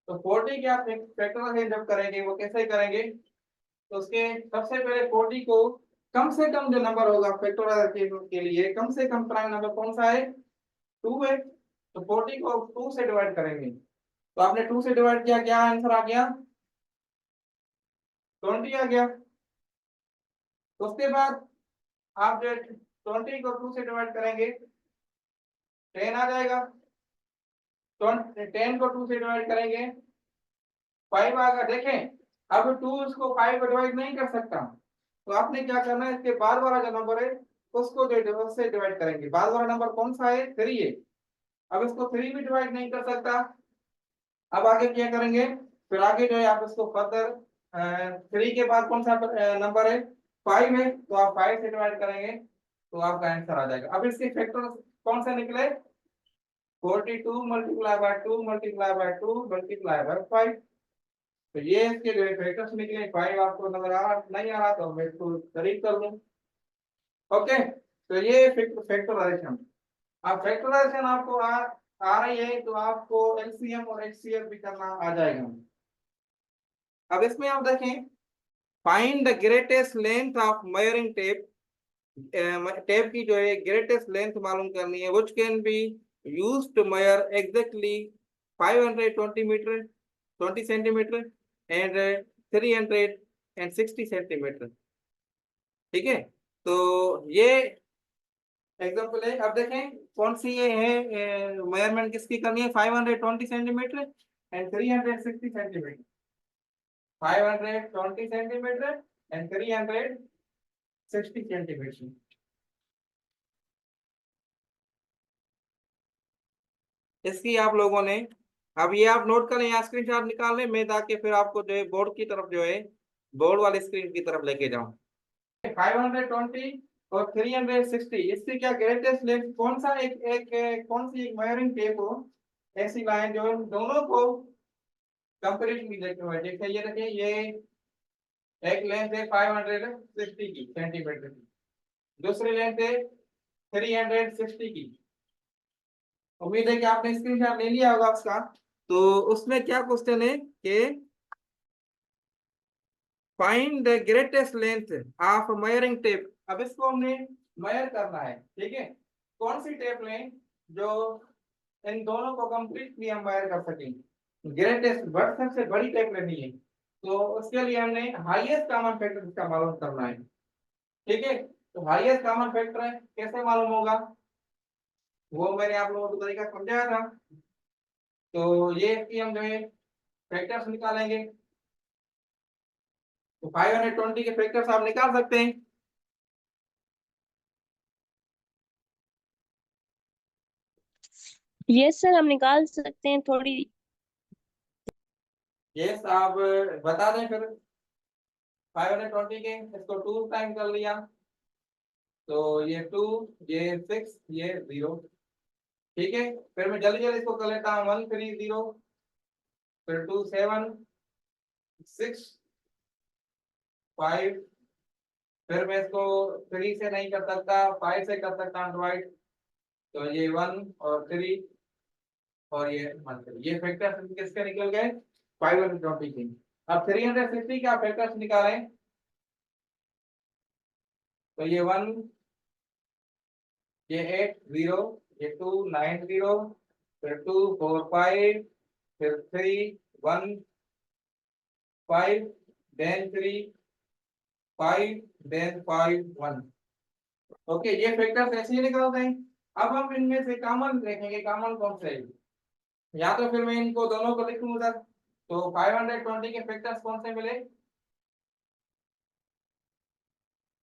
तो 40 के आप फैक्टराइजेशन जब करेंगे वो कैसे करेंगे, तो उसके सबसे पहले 40 को कम से कम जो नंबर होगा फैक्टराइजेशन के लिए कम से कम प्राइम नंबर कौन सा है, 2 है। तो 40 को 2 से डिवाइड करेंगे, तो आपने 2 से डिवाइड किया, क्या आंसर आ गया, 20 आ गया। तो उसके बाद आप जो 20 को 2 से डिवाइड करेंगे 10 आ जाएगा। 10 को 2 से डिवाइड करेंगे 5 आ गया। देखें, अब 2 उसको 5 को डिवाइड नहीं कर सकता, तो आपने क्या करना है, इसके बाद वाला जो नंबर है उसको जो उससे डिवाइड करेंगे। बाद वाला नंबर कौन सा है, 3 है। अब इसको 3 भी डिवाइड नहीं कर सकता, अब आगे क्या करेंगे, फिर आगे जो है आप इसको फर्दर 3 के बाद कौन सा नंबर है, 5 है, तो आप 5 से डिवाइड करेंगे तो आपका आंसर आ जाएगा। अब इसके फैक्टर कौन से निकले, 42 multiply by 2 multiply by 2 multiply by 5। तो ये इसके जो फैक्टर्स निकले, 5 आपको नजर आ रहा नहीं आ रहा तो मैं इसको करीब कर लूं। ओके, तो ये फैक्टराइजेशन। अब फैक्टराइजेशन आपको आ रही है तो आपको एलसीएम और एचसीएफ भी करना आ जाएगा। अब इसमें आप देखें, find the greatest length of measuring tape. Tape की जो है ग्रेटेस्ट लेंथ मालूम करनी है, which can be used to measure exactly 520 metre 20 centimetre and 360 centimetre. ठीक है, तो ये एग्जांपल है। अब देखें कौन सी ये है, मेजरमेंट किसकी करनी है, 520 centimetre and 360 centimetre. 520 centimetre and 360 centimetre. इसकी आप लोगों ने, अब ये आप नोट करें, यहाँ स्क्रीनशॉट निकाल लें, मैं ताकि फिर आपको जो है बोर्ड की तरफ जो है बोर्ड वाली स्क्रीन की तरफ लेके जाऊं। 520 और 360, इससे क्या ग्रेटेस्ट लेंथ कौन सा कौन सी एक मेजरिंग टेप हो, ऐसी लाइन जो इन दोनों को कंपेरिजन देखते हुए, देखिए ये देखिए, ये एक लेंथ है 560 की सेंटीमीटर की, दूसरी लेंथ है 360 की। उम्मीद है कि आपने स्क्रीनशॉट ले लिया होगा उसका। तो उसमें क्या क्वेश्चन है कि find the greatest length of measuring tape. अब इसको हमने मेजर करना है, ठीक है, कौन सी टेप लें जो इन दोनों को कंप्लीटली हम मेजर कर सकें। ग्रेटेस्ट बड़ी सबसे बड़ी टेप लेनी है, तो उसके लिए हमने हाईएस्ट कॉमन फैक्टर इसका मालूम करना है। ठीक है, तो हाईएस्ट कॉमन फैक्टर है कैसे मालूम होगा, वो मैंने आप लोगों को तरीका समझाया था। तो ये इसकी हम जो है फैक्टर्स निकालेंगे, तो 520 के फैक्टर्स आप निकाल सकते हैं। यस सर, हम निकाल सकते हैं थोड़ी। यस, आप बता दें फिर। 520 के इसको 2 टाइम कर लिया, तो ये 2, ये 6, ये 0। ठीक है, फिर मैं जल्दी जल्दी इसको कर लेता हूँ, 130, फिर 2 7 6 5, फिर मैं इसको 3 से नहीं कर सकता, 5 से कर सकता हूँ डिवाइड, तो ये 1 और 3 और ये 1 3, ये फैक्टर्स किसके निकल गए, 520 के। अब 360 का फैक्टर्स निकालें, तो ये 1, ये 8 0, ये 2 9 0, फिर 2 4 5, फिर 3 1 5, then 3 5, then 5 1। ओके, ये फैक्टर्स ऐसे ही निकलते हैं। अब हम इनमें से कॉमन देखेंगे, कॉमन कौन से है, या तो फिर मैं इनको दोनों को लिखूं उधर। तो 520 के फैक्टर्स कौन से मिले,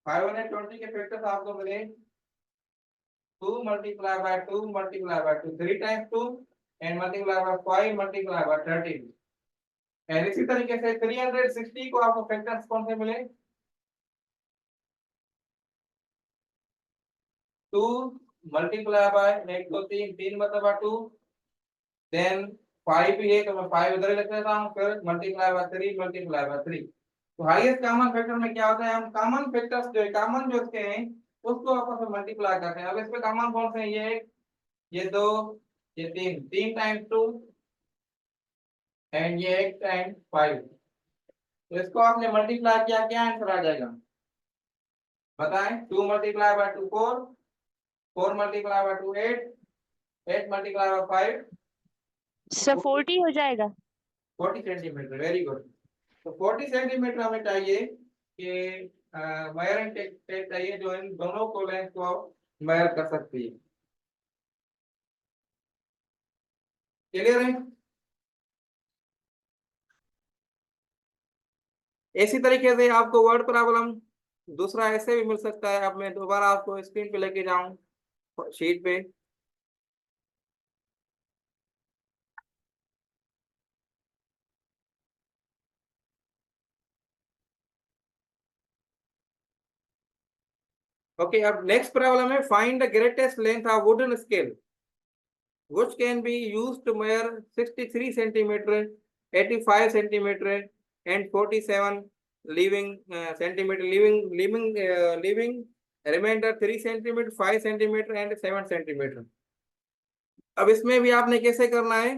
520 के फैक्टर्स आपको मिले 2 multiply by 2 multiply by 2 3 times 2 and multiply by 5 multiply by 13। And इसी तरीके से 360 को आपको फैक्टर्स कौन से मिले, 2 मल्टीप्लाई बाय 1 2 3 3 मतलब 2, देन 5 भी है तो मैं 5 उधर ही लिख देता हूँ, फिर मल्टीप्लाई बाय 3 मल्टीप्लाई बाय 3। तो हाईएस्ट कॉमन फैक्टर में क्या होता है, हम कॉमन फैक्टर्स जो है कॉमन जो इसके हैं उसको आपस में मल्टीप्लाई करते हैं। अब इसमें कॉमन कौन से हैं, ये 1, ये 2, ये 3, 3 टाइम्स 2 एंड ये 8 एंड 5, तो इसको आपने मल्टीप्लाई किया, क्या आंसर आ जाएगा बताएं? 2 multiply by 2 4, 4 multiply by 2 8, 8 multiply by 5 sir 40 हो जाएगा। 40 सेंटीमीटर। Very good. तो 40 सेंटीमीटर हमें चाहिए कि मेजरिंग टेप चाहिए जो इन दोनों को लेंथ को मेजर कर सकती है। क्लियर है? इसी तरीके से आपको वर्ड प्रॉब्लम दूसरा ऐसे भी मिल सकता है। अब मैं दोबारा आपको स्क्रीन पे लेके जाऊं शीट पे। ओके, अब नेक्स्ट प्रॉब्लम है find the greatest length of wooden scale which can be used to measure 63 centimeter, 85 centimeter, and 47 centimeter, leaving remainder 3 centimeter, 5 centimeter, and 7 centimeter. अब इसमें भी आपने कैसे करना है?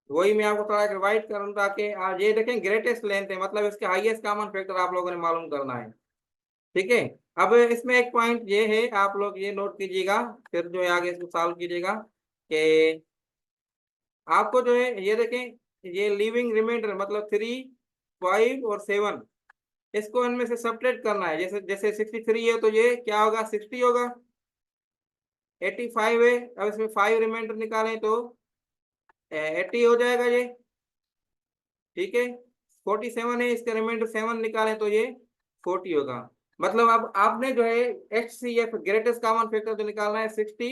वही मैं आपको थोड़ा रिवाइज करूँ ताकि आज ये देखें ग्रेटेस्ट लेंथ है, मतलब इसके हाईएस्ट कॉमन फैक्टर आप लोगों ने मालूम करना है। ठीक है, अब इसमें एक पॉइंट ये है, आप लोग ये नोट कीजिएगा, फिर जो है आगे इसको सॉल्व कीजिएगा कि आपको जो है ये देखें ये लिविंग रिमाइंडर मतलब 3 5 और 7 इसको इनमें से सब्ट्रैक्ट करना है। जैसे जैसे 63 है तो ये क्या होगा 60 होगा, 85 है अब इसमें 5 रिमाइंडर निकालें तो 80 हो जाएगा ये। ठीक है, 47 है इसका रिमाइंडर 7 निकालें तो ये 40 होगा। मतलब अब आपने जो है H C F greatest common factor जो निकालना है 60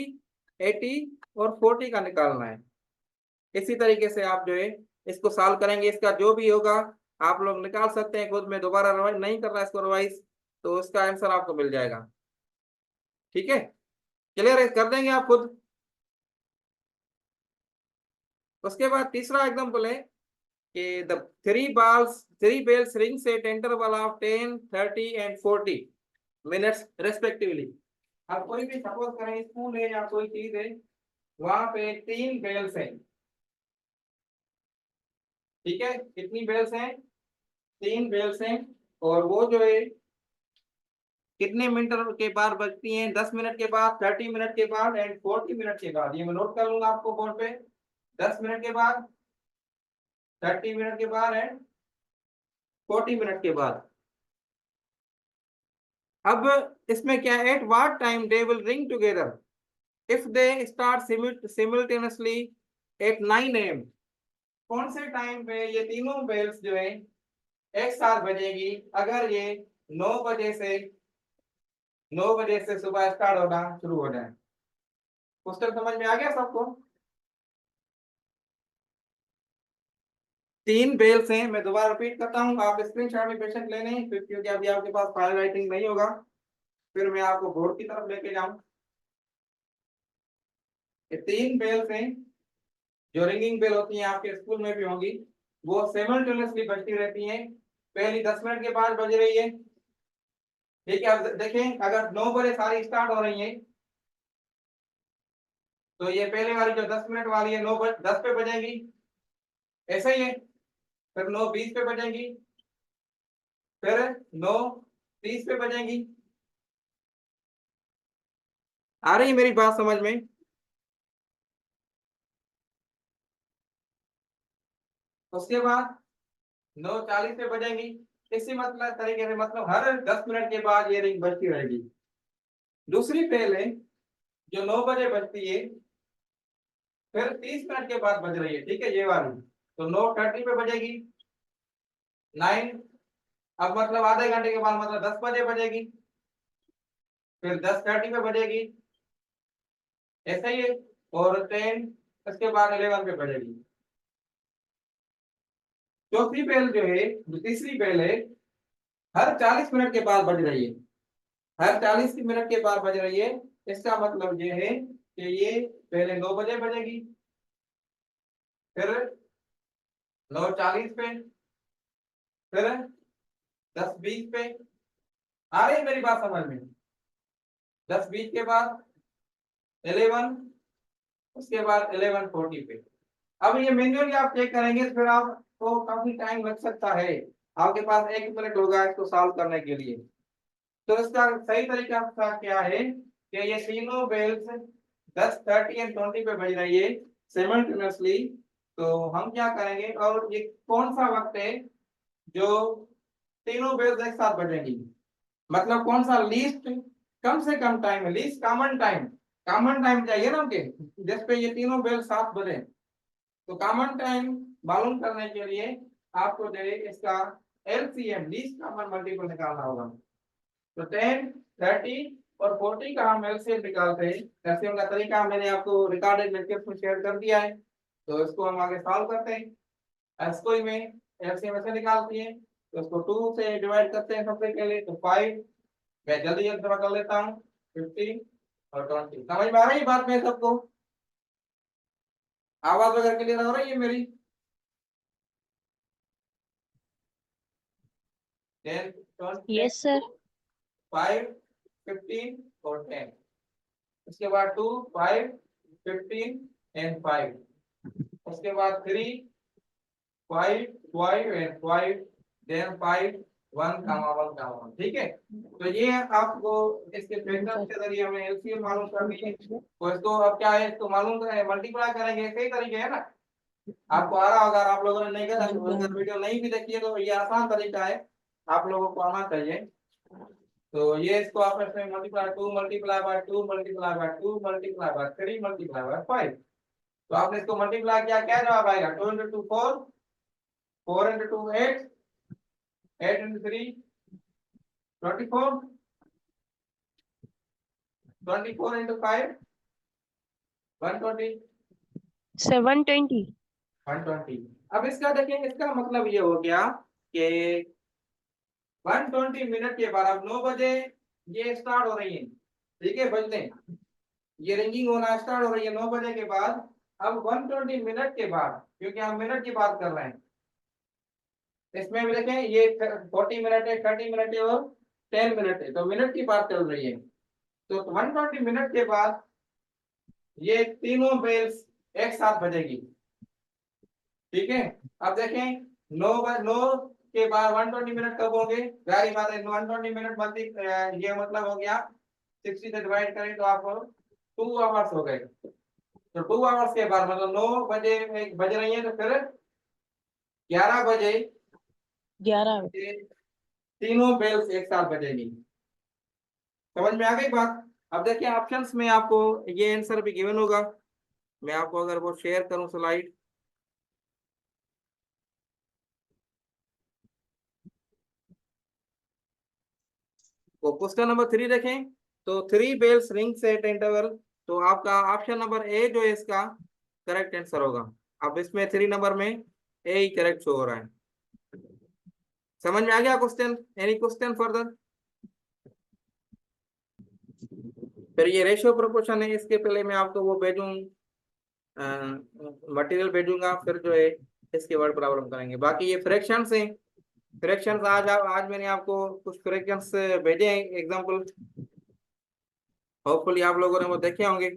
80 और 40 का निकालना है। इसी तरीके से आप जो है इसको सॉल्व करेंगे, इसका जो भी होगा आप लोग निकाल सकते हैं खुद में, दोबारा रिवाइज नहीं कर रहा इसको रिवाइज, तो उसका आंसर आपको मिल जाएगा। ठीक है, क्लियर है, कर देंगे आप खुद। उसके बाद तीसरा एग्जांपल है कि the three bells rings at interval of 10 30 and 40 minutes respectively. अब कोई भी सपोज करें स्कूल है या कोई चीज है, वहां पे 3 बेल्स हैं। ठीक है, कितनी बेल्स हैं? 3 बेल्स हैं, और वो जो है कितने मिनट के बाद बजती हैं? 10 मिनट के बाद, 30 मिनट के बाद एंड 40 मिनट के बाद। ये मैं नोट कर लूंगा आपको बोर्ड पे। 10 मिनट के बाद, 30 मिनट के बाद एंड 40 मिनट के बाद। अब इसमें क्या है, at what time they will ring together if they start simultaneously at 9 AM। कौन से टाइम पे ये तीनों बेल्स जो है एक साथ बजेगी अगर ये 9 बजे से 9 बजे से सुबह स्टार्ट होना शुरू हो जाए? क्वेश्चन समझ में आ गया सबको? 3 बेल्स हैं, मैं दोबारा रिपीट करता हूँ, आप स्क्रीनशॉट में पेशेंट लेने हैं क्योंकि अभी आपके पास फाइल राइटिंग नहीं होगा, फिर मैं आपको बोर्ड की तरफ लेके जाऊँ। ये 3 बेल्स हैं जो रिंगिंग बेल होती हैं, आपके स्कूल में भी होंगी, वो सिमल्टेनियसली बजती रहती हैं। पहली 10 मिनट के बाद बज रही है। ठीक है, अब देखें अगर 9 बजे सारी स्टार्ट हो रही है तो ये पहले वाली जो 10 मिनट वाली है 10 पे बजेगी, ऐसा ही है। फिर 9:20 पे बजेगी, फिर 9:30 पे बजेगी। आ रही है मेरी बात समझ में? उसके बाद 9:40 पे बजेगी। इसी मतलब तरीके से मतलब हर 10 मिनट के बाद ये रिंग बजती रहेगी। दूसरी फेल है जो 9 बजे बजती है, फिर 30 मिनट के बाद बज रही है। ठीक है, ये वाली तो 9:30 पे बजेगी, 9, अब मतलब आधे घंटे के बाद मतलब 10 बजे बजेगी, फिर 10:30 पे बजेगी, ऐसा ही है। और 10 उसके बाद 11 पे बजेगी। चौथी बेल जो है, जो तीसरी बेल है, हर 40 मिनट के बाद बज रही है, हर 40 मिनट के बाद बज रही है। इसका मतलब ये है कि ये पहले 9 बजे बजेगी, फिर 9:40 पे, फिर 10:20 पे। आ रही है मेरी बात समझ में? 10:20 के बाद 11, उसके बाद 1140 पे। अब ये मैन्युअली आप चेक करेंगे तो फिर आपको काफी टाइम लग सकता है, आपके पास 1 मिनट होगा इसको सॉल्व करने के लिए। तो इसका सही तरीका आपका क्या है कि ये तीनों बेल्स 10, 30 एंड 20 पे बज रही है सिमल्टेनियसली। तो हम क्या करेंगे, और ये कौन सा वक्त है जो तीनों बेल्स एक साथ बजेंगी, मतलब कौन सा लीस्ट कम से कम टाइम है, लीस्ट कॉमन टाइम चाहिए ना उनके, जिस पे ये तीनों बेल साथ बजे। तो कॉमन टाइम मालूम करने के लिए आपको जो है इसका एलसीएम लीस्ट कॉमन मल्टीपल निकालना होगा। तो 10, 30 और 40 का हम एलसीएम निकालते हैं। एलसीएम का तरीका मैंने आपको रिकॉर्डेड लेक्चर्स में शेयर कर दिया है, तो इसको हम आगे सॉल्व करते हैं। इसको ही में एलसीएम ऐसे निकालती है, तो इसको 2 से डिवाइड करते हैं सबसे पहले, तो 5, मैं जल्दी एक दफा कर लेता हूँ, 15 और 20। समझ में आ रही है बात में सबको? आवाज वगैरह क्लियर हो रही है मेरी? 10, 20, यस सर। 5, 15 और 10। उसके बाद 2, 5, 15 एंड 5। उसके बाद 3, 5, 5 एंड 5, देन 5, 1 कामा 1 कामा 1। ठीक है, तो ये आपको इसके फ्रैक्शंस के जरिए हमें एलसीएम मालूम करनी है। तो इसको अब क्या है, इसको मालूम करें, मल्टीप्लाई करेंगे, सही तरीके है ना? आपको आ रहा होगा, आप लोगों ने नहीं करा, अगर वीडियो नहीं भी देखी है तो ये आसान तरीका है, आप लोगों को आना चाहिए। तो ये इसको आप इसमें multiply 2 multiply by 2 multiply by 2 multiply by 3 multiply by 5। तो आपने इसको मल्टीप्लाई किया, क्या जवाब आएगा? 2 into 2 4, 4 into 2 8, 8 into 3 24, 24 into 5 120, 720। 120। अब इसका देखिए, इसका मतलब ये हो गया कि 120 मिनट के बाद, अब 9 बजे ये स्टार्ट हो रही है, ठीक है, बजने, ये रिंगिंग होना स्टार्ट हो रही है 9 बजे के बाद। अब 120 मिनट के बाद, क्योंकि हम मिनट की बात कर रहे हैं, इसमें भी देखें ये 40 मिनट है, 30 मिनट है और 10 मिनट है, तो मिनट की बात चल रही है। तो 120 मिनट के बाद ये तीनों बेल्स एक साथ बजेगी, ठीक है। अब देखें 9 के बाद 120 मिनट कब होंगे, जारी बात है 120 मिनट मल्टी, ये मतलब हो गया 60 से डिवाइड करें तो आपको 2 आवर्स हो गए। तो 2 आवर्स के बाद मतलब 9 बजे एक बज रही है, तो फिर 11 बजे 11। ये तीनों बेल्स एक साथ बजेगी। समझ में आ गई बात? अब देखिए ऑप्शंस में आपको ये आंसर भी गिवन होगा, मैं आपको अगर वो शेयर करूं स्लाइड, तो क्वेश्चन नंबर 3 देखें, तो 3 बेल्स रिंग्स एट इंटरवल, तो आपका ऑप्शन नंबर ए जो है इसका करेक्ट आंसर होगा। अब इसमें 3 नंबर में ए ही करेक्ट शो हो रहा है। समझ में आ गया क्वेश्चन? Any question further? फिर ये रेशियो प्रोपोर्शन है, इसके पहले मैं आपको वो भेजूं, मटेरियल भेजूंगा, फिर जो है इसके वर्ड प्रॉब्लम करेंगे। बाकी ये फ्रैक्शंस हैं, फ्रैक्शंस आज मैंने आपको कुछ फ्रैक्शंस भेजे हैं एग्जांपल, होपफुली आप लोगों ने वो देखे होंगे।